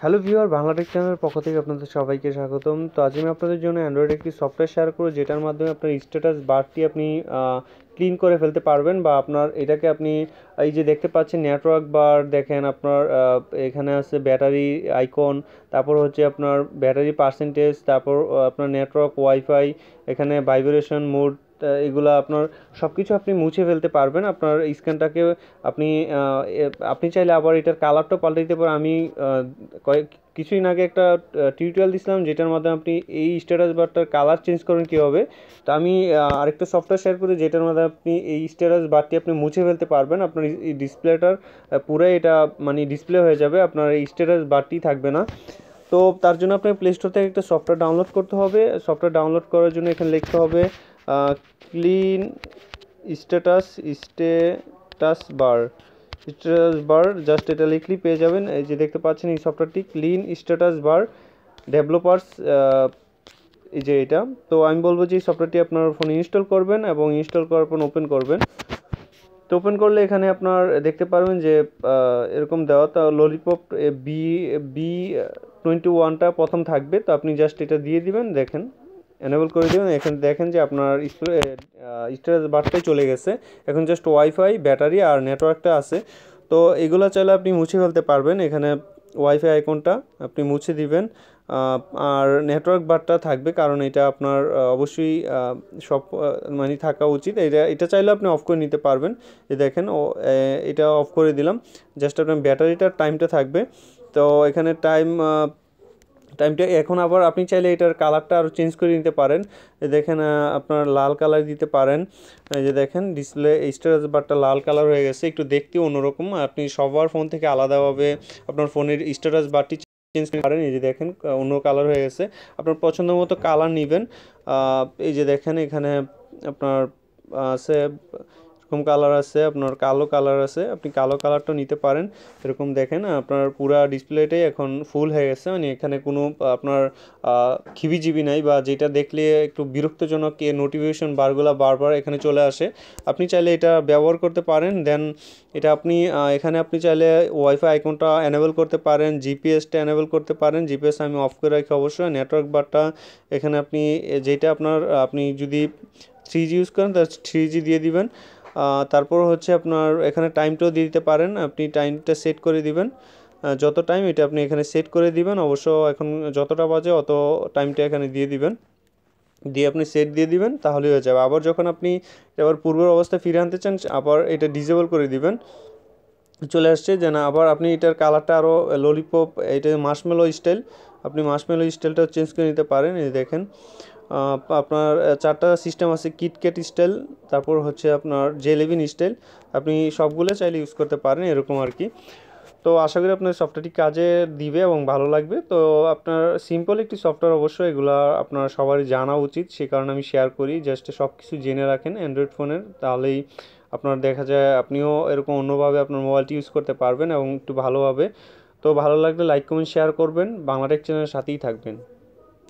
Hello viewer, Bangla Tech চ্যানেলের পক্ষ থেকে আপনাদের সবাইকে স্বাগতম। তো আজ আমি আপনাদের জন্য অ্যান্ড্রয়েড একটি সফটওয়্যার শেয়ার করব, যেটার মাধ্যমে আপনার স্ট্যাটাস বারটি আপনি ক্লিন করে ফেলতে পারবেন, বা আপনার এটাকে আপনি এই যে দেখতে পাচ্ছেন নেটওয়ার্ক বার, দেখেন আপনার এখানে আছে ব্যাটারি আইকন, তারপর হচ্ছে আপনার ব্যাটারি পার্সেন্টেজ, তারপর আপনার নেটওয়ার্ক ওয়াইফাই, এখানে ভাইব্রেশন মোড, এগুলো আপনার সব কিছু আপনি মুছে ফেলতে পারবেন আপনার স্ক্যানটাকে। আপনি আপনি চাইলে আবার এটার কালারটাও পাল্টে দিতে পারেন। আমি কিছুদিন আগে একটা টিউটোরিয়াল দিছিলাম, যেটার মাধ্যমে আপনি এই স্ট্যাটাস বারটার কালার চেঞ্জ করেন কীভাবে। তো আমি আরেকটা সফটওয়্যার শেয়ার করি, যেটার মাধ্যমে আপনি এই স্ট্যাটাস বারটি আপনি মুছে ফেলতে পারবেন। আপনার এই ডিসপ্লেটার পুরাই এটা মানে ডিসপ্লে হয়ে যাবে, আপনার এই স্ট্যাটাস বারটি থাকবে না। তো তার জন্য আপনাকে প্লে স্টোর থেকে একটা সফটওয়্যার ডাউনলোড করতে হবে। সফটওয়্যার ডাউনলোড করার জন্য এখানে লিখতে হবে ক্লিন স্ট্যাটাস বার জাস্ট এটা লিখলেই পেয়ে যাবেন। এই যে দেখতে পাচ্ছেন এই সফটওয়্যারটি ক্লিন স্ট্যাটাস বার ডেভেলপার্স, এই যে এটা। তো আমি বলবো যে এই সফটওয়্যারটি আপনার ফোনে ইনস্টল করবেন এবং ইনস্টল করার পর ওপেন করবেন। তো ওপেন করলে এখানে আপনার দেখতে পারবেন যে এরকম দেওয়া, তা ললিপপ B21টা প্রথম থাকবে। তো আপনি জাস্ট এটা দিয়ে দিবেন, দেখেন এনেবল করে দেবেন। এখানে দেখেন যে আপনার স্টোরেজ বারটাই চলে গেছে। এখন জাস্ট ওয়াইফাই, ব্যাটারি আর নেটওয়ার্কটা আছে। তো এগুলো চাইলে আপনি মুছে ফেলতে পারবেন। এখানে ওয়াইফাই আইকনটা আপনি মুছে দিবেন, আর নেটওয়ার্ক বারটা থাকবে, কারণ এটা আপনার অবশ্যই সব মানে থাকা উচিত। এটা চাইলে আপনি অফ করে নিতে পারবেন। এই দেখেন এটা অফ করে দিলাম। জাস্ট আপনার ব্যাটারিটার টাইমটা থাকবে। তো এখানে টাইমটা এখন আবার আপনি চাইলে এটার কালারটা আরও চেঞ্জ করে নিতে পারেন। দেখেন আপনার লাল কালার দিতে পারেন। এই যে দেখেন ডিসপ্লে স্ট্যাটাস বারটা লাল কালার হয়ে গেছে, একটু দেখতে অন্যরকম। আপনি সবার ফোন থেকে আলাদাভাবে আপনার ফোনের স্ট্যাটাস বারটি চেঞ্জ করতে পারেন। এই যে দেখেন অন্য কালার হয়ে গেছে, আপনার পছন্দ মতো কালার নেবেন। এই যে দেখেন এখানে আপনার আছে এরকম কালার আছে, আপনার কালো কালার আছে, আপনি কালো কালারটা নিতে পারেন। এরকম দেখেন আপনার পুরা ডিসপ্লেটাই এখন ফুল হয়ে গেছে, মানে এখানে কোনো আপনার খিবিজিবি নাই, বা যেটা দেখলে একটু বিরক্তজনক নোটিফিকেশন বারগুলো বারবার এখানে চলে আসে। আপনি চাইলে এটা ব্যবহার করতে পারেন। দেন এটা আপনি এখানে আপনি চাইলে ওয়াইফাই আইকনটা এনেবল করতে পারেন, জিপিএসটা এনেবল করতে পারেন। জিপিএস আমি অফ করে রাখি অবশ্যই। নেটওয়ার্ক বারটা এখানে আপনি যেটা আপনি যদি 3G ইউজ করেন তার 3G দিয়ে দিবেন। তারপর হচ্ছে আপনার এখানে টাইমটাও দিয়ে দিতে পারেন, আপনি টাইমটা সেট করে দিবেন। যত টাইম এটা আপনি এখানে সেট করে দিবেন। অবশ্য এখন যতটা বাজে অত টাইমটা এখানে দিয়ে দিবেন, দিয়ে আপনি সেট দিয়ে দিবেন, তাহলেই হয়ে যাবে। আবার যখন আপনি এবার পূর্বের অবস্থায় ফিরে আনতে চান, আবার এটা ডিসেবল করে দিবেন। চলে আসছে যে না, আবার আপনি এটার কালারটা আরও ললিপপ, এটা মার্শমেলো স্টাইল, আপনি মার্শমেলো স্টাইলটাও চেঞ্জ করে নিতে পারেন। এই দেখেন আপনার 4টা সিস্টেম আছে, কিটক্যাট স্টাইল, তারপর হচ্ছে আপনার জেলেবিন স্টাইল। আপনি সবগুলো চাইলে ইউজ করতে পারেন এরকম আর কি। তো আশা করি আপনার সফটওয়্যারটি কাজে দিবে এবং ভালো লাগবে। তো আপনার সিম্পল একটি সফটওয়্যার, অবশ্যই এগুলো আপনার সবারই জানা উচিত, সে কারণে আমি শেয়ার করি। জাস্ট সব কিছু জেনে রাখেন অ্যান্ড্রয়েড ফোনের, তাহলেই আপনার দেখা যায় আপনিও এরকম অন্যভাবে আপনার মোবাইলটি ইউজ করতে পারবেন এবং একটু ভালোভাবে। তো ভালো লাগলে লাইক কমেন্ট শেয়ার করবেন, বাংলাটেক চ্যানেলের সাথেই থাকবেন।